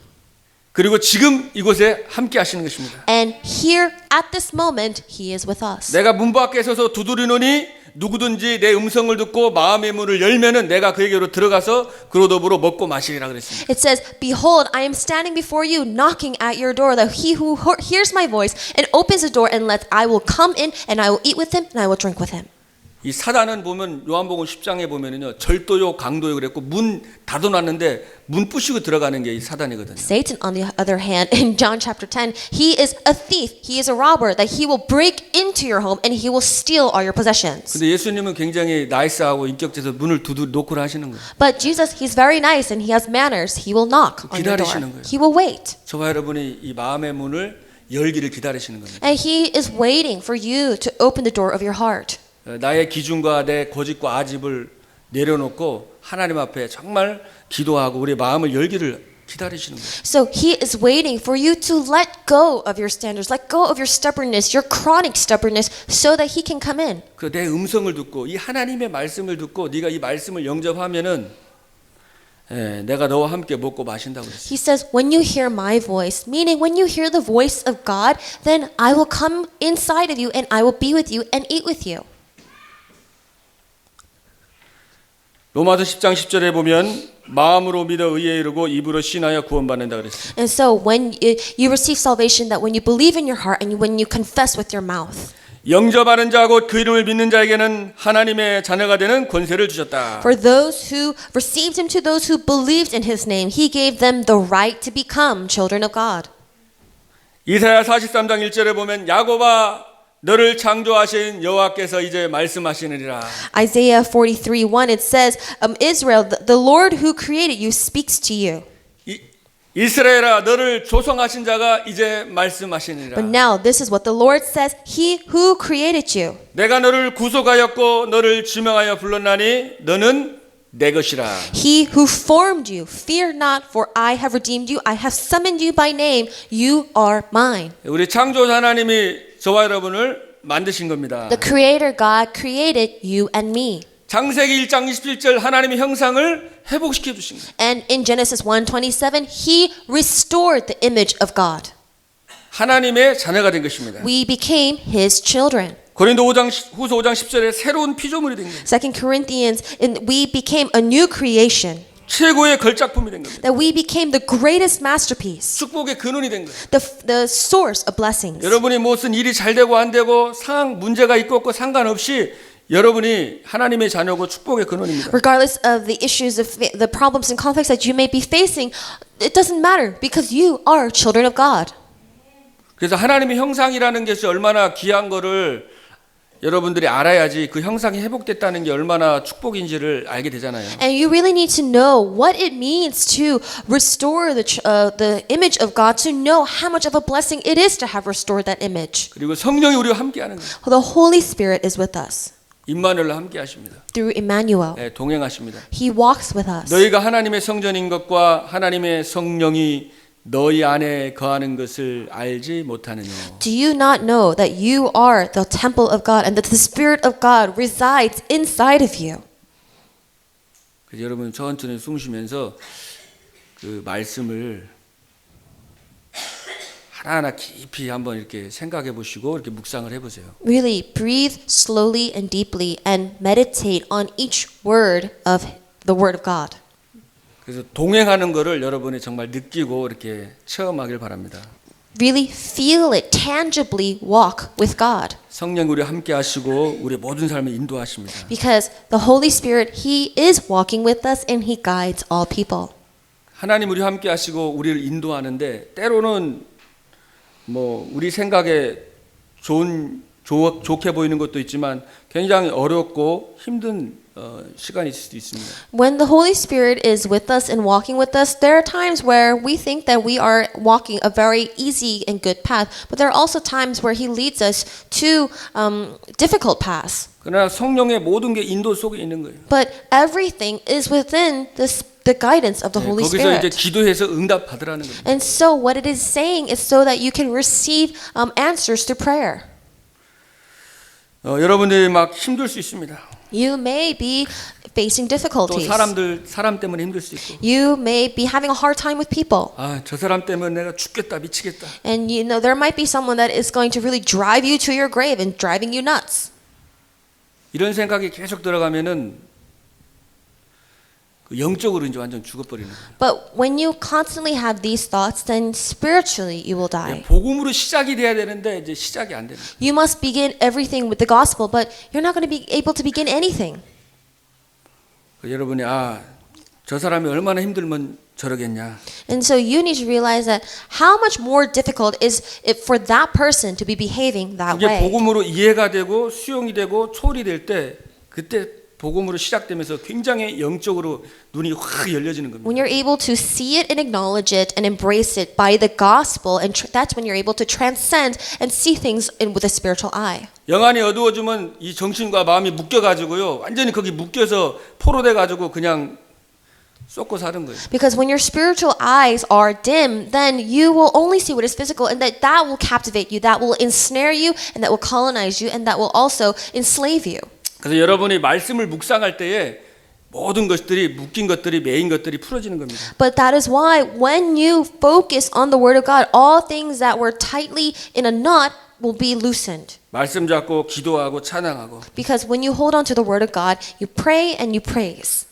그리고 지금 이곳에 함께 하시는 것입니다. And here at this moment, he is with us. 내가 문 밖에 서서 두드리노니 누구든지 내 음성을 듣고 마음의 문을 열면은 내가 그에게로 들어가서 그로 더불어 먹고 마시리라 그랬습니다. It says, "Behold, I am standing before you, knocking at your door. That he who hears my voice and opens the door and lets, I will come in and I will eat with him and I will drink with him." 이 사단은 보면 요한복음 10장에 보면은요 절도요 강도요 그랬고 문 닫아놨는데 문 부시고 들어가는 게 이 사단이거든요. Satan, on the other hand, in John chapter 10, he is a thief. He is a robber. That he will break into your home and he will steal all your possessions. 근데 예수님은 굉장히 나이스하고 인격적에서 문을 놓고 하시는 거예요. But Jesus, he's very nice and he has manners. He will knock on your door. 기다리시는 거예요. He will wait. 저와 여러분이 이 마음의 문을 열기를 기다리시는 겁니다. And he is waiting for you to open the door of your heart. 나의 기준과 내 고집과 아집을 내려놓고 하나님 앞에 정말 기도하고 우리 마음을 열기를 기다리시는 거예요. So he is waiting for you to let go of your standards, let go of your stubbornness, your chronic stubbornness, so that he can come in. 그 내 음성을 듣고 이 하나님의 말씀을 듣고 네가 이 말씀을 영접하면은 내가 너와 함께 먹고 마신다고 그랬어요. He says, when you hear my voice, meaning when you hear the voice of God, then I will come inside of you and I will be with you and eat with you. 로마서 10장 10절에 보면 마음으로 믿어 의에 이르고 입으로 신하여 구원받는다 그랬어요. And so when you receive salvation, that when you believe in your heart and when you confess with your mouth. 영접하는 자고 그 이름을 믿는 자에게는 하나님의 자녀가 되는 권세를 주셨다. For those who received him, to those who believed in his name, he gave them the right to become children of God. 이사야 43장 1절에 보면 야곱아 너를 창조하신 여호와께서 이제 말씀하시느니라. Isaiah 43:1 it says, Israel, the Lord who created you speaks to you. 이스라엘아 너를 조성하신 자가 이제 말씀하시느니라. But now this is what the Lord says, He who created you. 내가 너를 구속하였고 너를 지명하여 불렀나니 너는 내 것이라. He who formed you, fear not, for I have redeemed you. I have summoned you by name. You are mine. 우리 창조자 하나님이 저와 여러분을 만드신 겁니다. The Creator God created you and me. 창세기 1장 27절 하나님의 형상을 회복시켜 주신 거예요. And in Genesis 1:27, He restored the image of God. 하나님의 자녀가 된 것입니다. We became His children. 고린도 후서 5장 10절에 새로운 피조물이 된 거예요. 2 Corinthians, we became a new creation. 최고의 걸작품이 된 겁니다. That we became the greatest masterpiece. 축복의 근원이 된 거예요. The source of blessings. 여러분이 무슨 일이 잘 되고 안 되고 상황 문제가 있고 없고 상관없이 여러분이 하나님의 자녀고 축복의 근원입니다. Regardless of the issues of the problems and conflicts that you may be facing, it doesn't matter because you are children of God. 그래서 하나님의 형상이라는 것이 얼마나 귀한 거를 여러분들이 알아야지 그 형상이 회복됐다는 게 얼마나 축복인지를 알게 되잖아요. And you really need to know what it means to restore the image of God, to know how much of a blessing it is to have restored that image. 그리고 성령이 우리와 함께하는 거예요. The Holy Spirit is with us 임마누엘과 함께하십니다. through Emmanuel. 네, 동행하십니다. He walks with us. 너희가 하나님의 성전인 것과 하나님의 성령이 너희 안에 거하는 것을 알지 못하느냐. Do you not know that you are the temple of God and that the Spirit of God resides inside of you? 그래서 여러분 천천히 숨 쉬면서 그 말씀을 하나하나 깊이 한번 이렇게 생각해 보시고 이렇게 묵상을 해 보세요. Really breathe slowly and deeply and meditate on each word of the Word of God. 그래서 동행하는 거를 여러분이 정말 느끼고 이렇게 체험하길 바랍니다. Really feel it, tangibly walk with God. 성령 우리 함께 하시고 우리 모든 삶을 인도하십니다. Because the Holy Spirit, He is walking with us and He guides all people. 하나님 우리 함께 하시고 우리를 인도하는데 때로는 뭐 우리 생각에 좋은 좋게 보이는 것도 있지만 굉장히 어렵고 힘든 시간이 있을 수도 있습니다. When the Holy Spirit is with us and walking with us, there are times where we think that we are walking a very easy and good path, but there are also times where He leads us to difficult paths. 그러나 성령의 모든 게 인도 속에 있는 거예요. But everything is within the guidance of the Holy 거기서 이제 Spirit. 기도해서 응답 받으라는 겁니다. And so what it is saying is so that you can receive answers to prayer. 여러분들이 막 힘들 수 있습니다. You may be facing 또 difficulties. 사람 때문에 힘들 수 있고. You may be having a hard time with people. 저 사람 때문에 내가 죽겠다 미치겠다. And you know, there might be someone that is going to really drive you to your grave and driving you nuts. 이런 생각이 계속 들어가면은 영적으로 이제 완전 죽어버리는 거예요. But when you constantly have these thoughts, then spiritually you will die. 복음으로 시작이 돼야 되는데 이제 시작이 안 되는 거예요. You must begin everything with the gospel, but you're not going to be able to begin anything. 여러분이 저 사람이 얼마나 힘들면 저러겠냐. And so you need to realize that how much more difficult is it for that person to be behaving that 그게 way. 복음으로 이해가 되고 수용이 되고 초월이 될 때 그때 복음으로 시작되면서 굉장히 영적으로 눈이 확 열려지는 겁니다. When you're able to see it and acknowledge it and embrace it by the gospel, and that's when you're able to transcend and see things with a spiritual eye. 영안이 어두워지면 이 정신과 마음이 묶여가지고요, 완전히 거기 묶여서 포로돼가지고 그냥 쏟고 사는 거예요. Because when your spiritual eyes are dim, then you will only see what is physical, and that will captivate you, that will ensnare you, and that will colonize you, and that will also enslave you. 그래서 여러분이 말씀을 묵상할 때에 모든 것들이 묶인 것들이 메인 것들이 풀어지는 겁니다. But that is why when you focus on the Word of God, all things that were tightly in a knot will be loosened. 말씀 잡고 기도하고 찬양하고. Because when you hold on to the Word of God, you pray and you praise.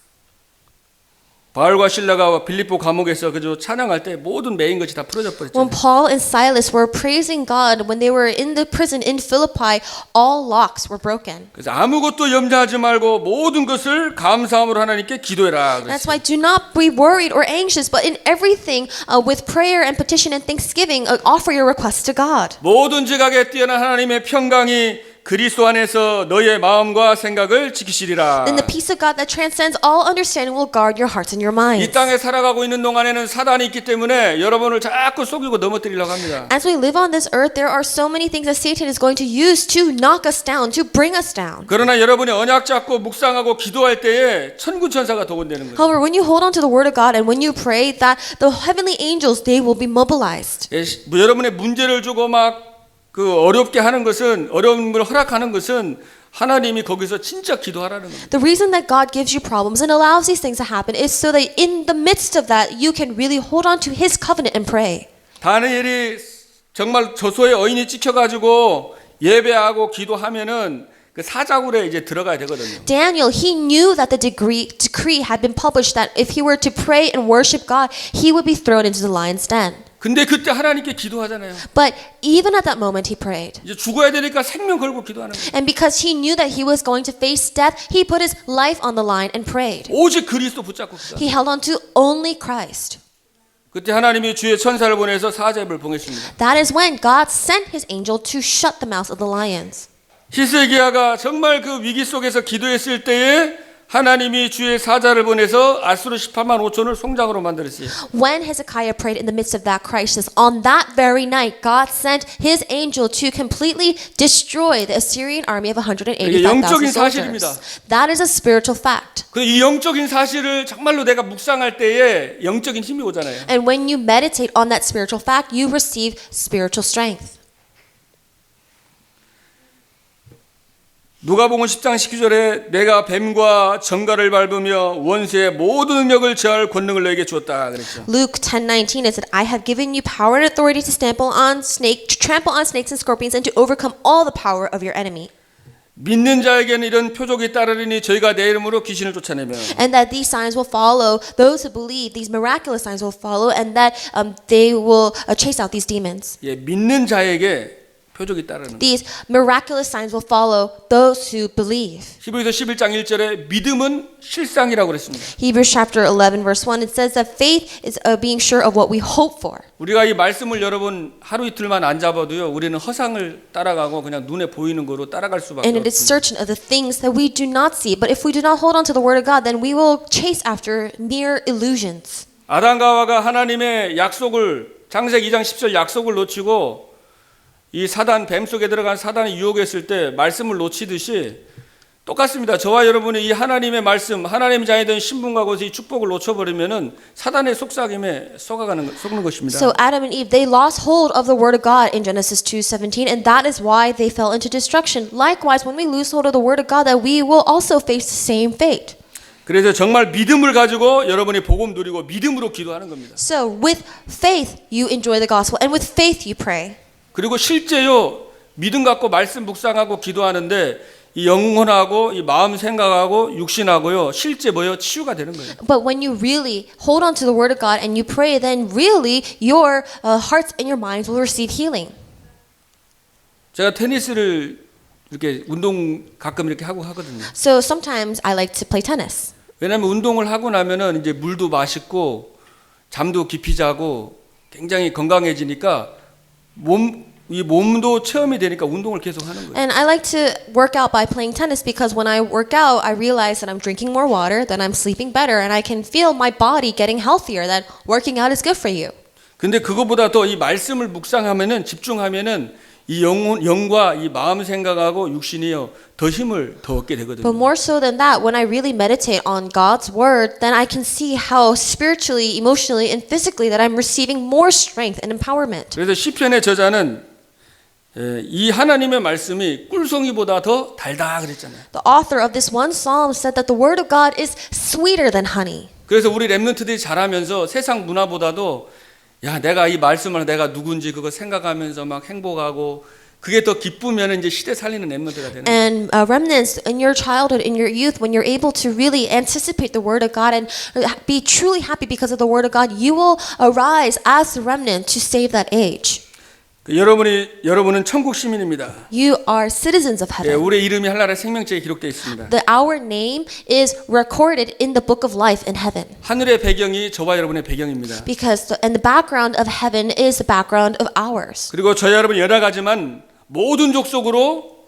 바울과 실라가 빌립보 감옥에서 그저 찬양할 때 모든 메인 것이 다 풀어져 When 버렸잖아요. Paul and Silas were praising God, when they were in the prison in Philippi, all locks were broken. 그래서 아무것도 염려하지 말고 모든 것을 감사함으로 하나님께 기도해라. That's 그랬어요. why do not be worried or anxious, but in everything with prayer and petition and thanksgiving, offer your requests to God. 모든 지각에 뛰어난 하나님의 평강이 그리스도 안에서 너의 마음과 생각을 지키시리라. Then the peace of God that transcends all understanding will guard your hearts and your minds. 이 땅에 살아가고 있는 동안에는 사단이 있기 때문에 여러분을 자꾸 속이고 넘어뜨리려고 합니다. As we live on this earth, there are so many things that Satan is going to use to knock us down, to bring us down. 그러나 여러분이 언약 잡고 묵상하고 기도할 때에 천군 천사가 동원되는 거예요. However, when you hold on to the Word of God and when you pray, that the heavenly angels, they will be mobilized. 여러분의 문제를 주고 막 어렵게 하는 것은, 어려움을 허락하는 것은 하나님이 거기서 진짜 기도하라는 겁니다. The reason that God gives you problems and allows these things to happen is so that in the midst of that, you can really hold on to His covenant and pray. 다니엘이 정말 저소의 어인이 찍혀가지고 예배하고 기도하면은 그 사자굴에 이제 들어가야 되거든요. Daniel, he knew that the decree had been published that if he were to pray and worship God, he would be thrown into the lion's den. 근데 그때 하나님께 기도하잖아요. But even at that moment, he prayed. 이제 죽어야 되니까 생명 걸고 기도하는 거예요. And because he knew that he was going to face death, he put his life on the line and prayed. 오직 그리스도 붙잡고 기도하는 He held on to only Christ. 그때 하나님이 주의 천사를 보내서 사자를 보냈습니다. That is when God sent his angel to shut the mouths of the lions. 히스기야가 정말 그 위기 속에서 기도했을 때에 하나님이 주의 사자를 보내서 아수르 18만 5천을 송장으로 만들었어요. When Hezekiah prayed in the midst of that crisis, on that very night, God sent his angel to completely destroy the Assyrian army of 185,000 영적인 soldiers. 사실입니다. That is a spiritual fact. 이 영적인 사실을 정말로 내가 묵상할 때에 영적인 힘이 오잖아요. And when you meditate on that spiritual fact, you receive spiritual strength. 누가복음 10장 19절에 내가 뱀과 정갈을 밟으며 원수의 모든 능력을 제할 권능을 너에게 주었다 그랬죠. Luke 10:19 it said, I have given you power and authority to trample on snakes and scorpions and to overcome all the power of your enemy. 믿는 자에게는 이런 표적이 따르리니 저희가 내 이름으로 귀신을 쫓아내며 And that these signs will follow those who believe. These miraculous signs will follow, and that they will chase out these demons. 믿는 자에게 표적이 따르는 거예요. These miraculous signs will follow those who believe. 히브리서 11장 1절에 믿음은 실상이라고 그랬습니다. Hebrews chapter 11 verse 1, it says that faith is being sure of what we hope for. 우리가 이 말씀을 여러분 하루 이틀만 안 잡아도요. 우리는 허상을 따라가고 그냥 눈에 보이는 거로 따라갈 수밖에 And it is 없습니다. certain of the things that we do not see. But if we do not hold on to the word of God, then we will chase after mere illusions. 아담과 하와가 하나님의 약속을 창세기 2장 10절 약속을 놓치고 이 사단 뱀 속에 들어간 사단이 유혹했을 때 말씀을 놓치듯이 똑같습니다. 저와 여러분이 이 하나님의 말씀, 하나님의 자녀된 신분과 것이 이 축복을 놓쳐버리면은 사단의 속삭임에 속는 것입니다. So Adam and Eve, they lost hold of the word of God in Genesis 2:17, and that is why they fell into destruction. Likewise, when we lose hold of the word of God, that we will also face the same fate. 그래서 정말 믿음을 가지고 여러분이 복음 누리고 믿음으로 기도하는 겁니다. So with faith, you enjoy the gospel, and with faith, you pray. 그리고 실제요 믿음 갖고 말씀 묵상하고 기도하는데 이 영혼하고 이 마음 생각하고 육신하고요 실제 뭐요 치유가 되는 거예요. But when you really hold on to the word of God and you pray, then really your hearts and your minds will receive healing. 제가 테니스를 이렇게 운동 가끔 이렇게 하고 하거든요. So sometimes I like to play tennis. 왜냐하면 운동을 하고 나면은 이제 물도 맛있고 잠도 깊이 자고 굉장히 건강해지니까 이 몸도 체험이 되니까 운동을 계속 하는 거예요. And I like to work out by playing tennis because when I work out, I realize that I'm drinking more water, that I'm sleeping better, and I can feel my body getting healthier, that working out is good for you. 근데 그거보다 더 이 말씀을 묵상하면은 집중하면은 이 영과 이 마음 생각하고 육신이요 더 힘을 더 얻게 되거든요. But more so than that, when I really meditate on God's word, then I can see how spiritually, emotionally, and physically that I'm receiving more strength and empowerment. 그래서 시편의 저자는 이 하나님의 말씀이 꿀송이보다 더 달다 그랬잖아요. The author of this one psalm said that the word of God is sweeter than honey. 그래서 우리 렘넌트들이 자라면서 세상 문화보다도 야 내가 이 말씀을 내가 누군지 그거 생각하면서 막 행복하고 그게 더 기쁘면 이제 시대 살리는 렘넌트가 되는 거예요. And remnants in your childhood, in your youth, when you're able to really anticipate the word of God and be truly happy because of the word of God, you will arise as the remnant to save that age. 여러분은 천국 시민입니다. You are citizens of heaven. 우리의 이름이 하늘나라의 생명책에 기록되어 있습니다. Our name is recorded in the book of life in heaven. 하늘의 배경이 저와 여러분의 배경입니다. Because and the background of heaven is the background of ours. 그리고 저희 여러분 연약하지만 모든 족속으로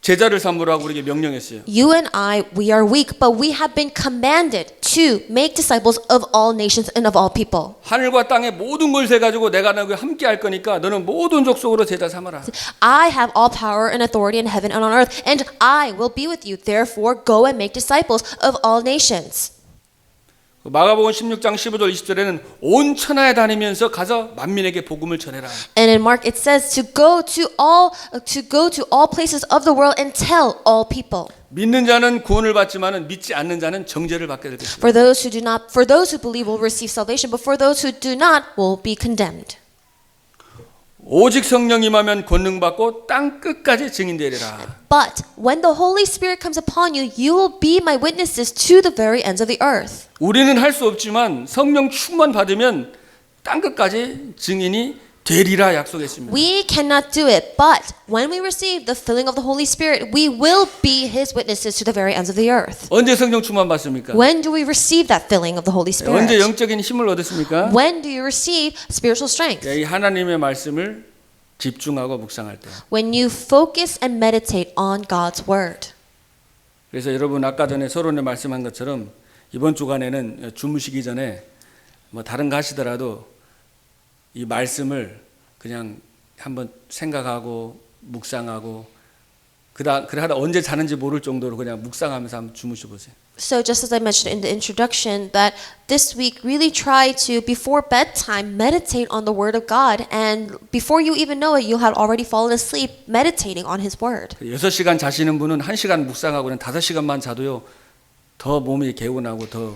제자를 삼으라고 우리에게 명령했어요. You and I, we are weak, but we have been commanded to make disciples of all nations and of all people. 하늘과 땅의 모든 걸 세 가지고 내가 너희와 함께 할 거니까 너는 모든 족속으로 제자 삼아라. I have all power and authority in heaven and on earth, and I will be with you. Therefore, go and make disciples of all nations. 마가복음 16장 15절 20절에는 온 천하에 다니면서 가서 만민에게 복음을 전해라. And in Mark it says to go to all places of the world and tell all people. 믿는 자는 구원을 받지만은 믿지 않는 자는 정죄를 받게 될 것입니다. For those who believe will receive salvation, but for those who do not will be condemned. 오직 성령 임하면 권능 받고 땅 끝까지 증인되리라. But when the Holy Spirit comes upon you, you will be my witnesses to the very ends of the earth. 우리는 할 수 없지만 성령 충만 받으면 땅 끝까지 증인이 되리라 약속했습니다. We cannot do it, but when we receive the filling of the Holy Spirit, we will be His witnesses to the very ends of the earth. 언제 성령 충만 받습니까? When do we receive that filling of the Holy Spirit? 언제 영적인 힘을 얻었습니까? When do you receive spiritual strength? 이 하나님의 말씀을 집중하고 묵상할 때. When you focus and meditate on God's word. 그래서 여러분 아까 전에 서론에 말씀한 것처럼 이번 주간에는 주무시기 전에 뭐 다른 거 하시더라도 이 말씀을 그냥 한번 생각하고 묵상하고 그러다 언제 자는지 모를 정도로 그냥 묵상하면서 한번 주무셔 보세요. So just as I mentioned in the introduction, that this week really try to, before bedtime, meditate on the Word of God. And before you even know it, you'll have already fallen asleep meditating on His Word. 6시간 자시는 분은 1시간 묵상하고 그냥 5시간만 자도요 더 몸이 개운하고 더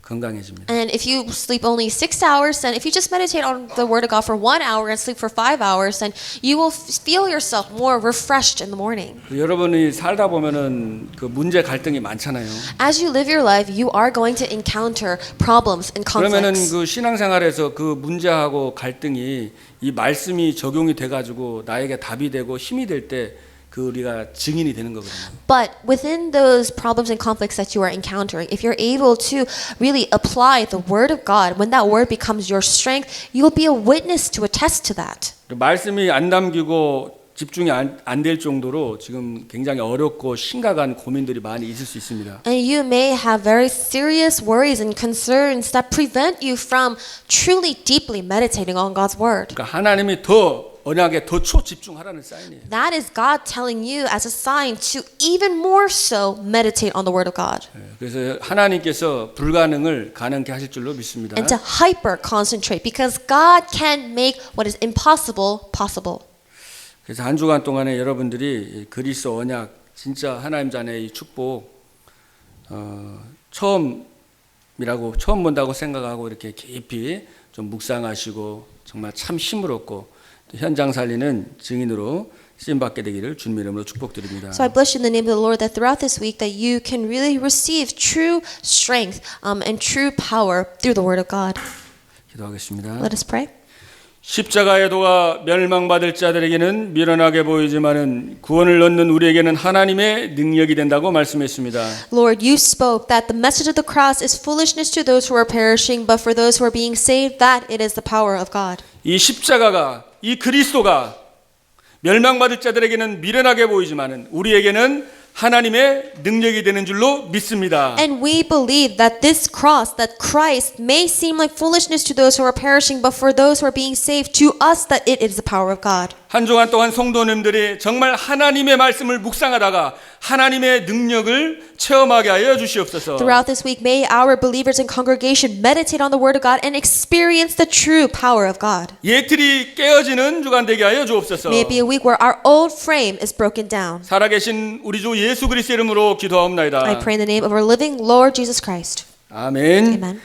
건강해집니다. And if you sleep only 6 hours, then if you just meditate on the Word of God for 1 hour and sleep for 5 hours, then you will feel yourself more refreshed in the morning. 여러분이 살다 보면은 그 문제 갈등이 많잖아요. As you live your life, you are going to encounter problems and 그러면은 conflicts. 그 신앙생활에서 그 문제하고 갈등이 이 말씀이 적용이 돼가지고 나에게 답이 되고 힘이 될 때 그 우리가 증인이 되는 거거든요. But within those problems and conflicts that you are encountering, if you're able to really apply the Word of God, when that Word becomes your strength, you'll be a witness to attest to that. 말씀이 안 담기고 집중이 안 될 정도로 지금 굉장히 어렵고 심각한 고민들이 많이 있을 수 있습니다. And you may have very serious worries and concerns that prevent you from truly deeply meditating on God's Word. 그러니까 하나님이 더 언약에 더 초집중하라는 사인이에요. That is God telling you as a sign to even more so meditate on the Word of God. 그래서 하나님께서 불가능을 가능케 하실 줄로 믿습니다. And to hyper concentrate because God can make what is impossible possible. 그래서 한 주간 동안에 여러분들이 그리스도 언약 진짜 하나님 자녀의 이 축복 처음 본다고 생각하고 이렇게 깊이 좀 묵상하시고 정말 참 힘을 얻고 현장 살리는 증인으로 쓰임 받게 되기를 주님 이름으로 축복드립니다. So I bless you in the name of the Lord that throughout this week that you can really receive true strength and true power through the Word of God. 기도하겠습니다. Let us pray. 십자가의 도가 멸망받을 자들에게는 미련하게 보이지만은 구원을 얻는 우리에게는 하나님의 능력이 된다고 말씀했습니다. Lord, you spoke that the message of the cross is foolishness to those who are perishing, but for those who are being saved, that it is the power of God. 이 십자가가 이 그리스도가 멸망받을 자들에게는 미련하게 보이지만은 우리에게는 하나님의 능력이 되는 줄로 믿습니다. And we believe that this cross, that Christ may seem like foolishness to those who are perishing, but for those who are being saved, to us that it is the power of God. 한 주간 동안 성도님들이 정말 하나님의 말씀을 묵상하다가 하나님의 능력을 체험하게 하여 주시옵소서. Throughout this week, may our believers and congregation meditate on the Word of God and experience the true power of God. 예틀이 깨어지는 주간 되게 하여 주옵소서. May it be a week where our old frame is broken down. 살아계신 우리 주 예수 그리스도 이름으로 기도하옵나이다. I pray in the name of our living Lord Jesus Christ. 아멘. Amen.